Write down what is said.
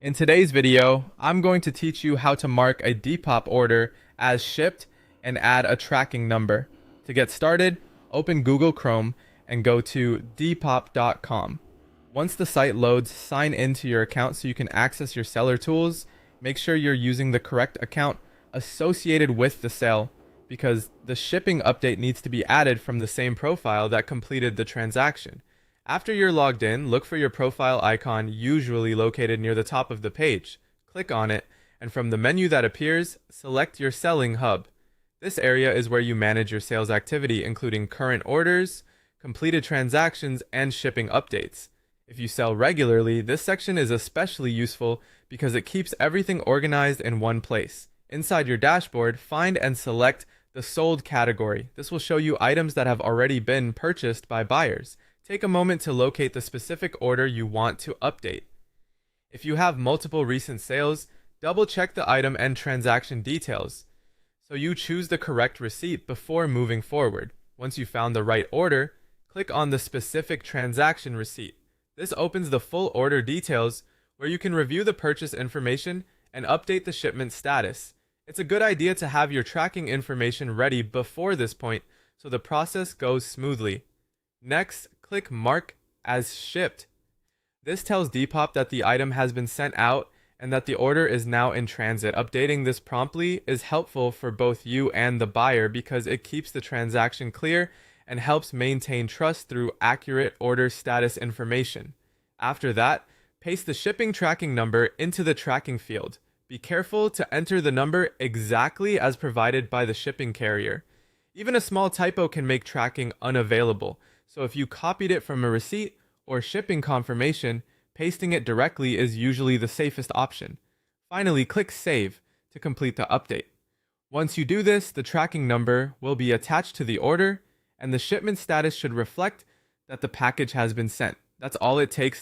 In today's video, I'm going to teach you how to mark a Depop order as shipped and add a tracking number. To get started, open Google Chrome and go to depop.com. Once the site loads, sign into your account so you can access your seller tools. Make sure you're using the correct account associated with the sale because the shipping update needs to be added from the same profile that completed the transaction. After you're logged in, look for your profile icon, usually located near the top of the page. Click on it, and from the menu that appears, select your selling hub. This area is where you manage your sales activity, including current orders, completed transactions, and shipping updates. If you sell regularly, this section is especially useful because it keeps everything organized in one place. Inside your dashboard, find and select the sold category. This will show you items that have already been purchased by buyers. Take a moment to locate the specific order you want to update. If you have multiple recent sales, double check the item and transaction details so you choose the correct receipt before moving forward. Once you found the right order, click on the specific transaction receipt. This opens the full order details where you can review the purchase information and update the shipment status. It's a good idea to have your tracking information ready before this point so the process goes smoothly. Next, click Mark as Shipped. This tells Depop that the item has been sent out and that the order is now in transit. Updating this promptly is helpful for both you and the buyer because it keeps the transaction clear and helps maintain trust through accurate order status information. After that, paste the shipping tracking number into the tracking field. Be careful to enter the number exactly as provided by the shipping carrier. Even a small typo can make tracking unavailable. So if you copied it from a receipt or shipping confirmation, pasting it directly is usually the safest option. Finally, click Save to complete the update. Once you do this, the tracking number will be attached to the order, and the shipment status should reflect that the package has been sent. That's all it takes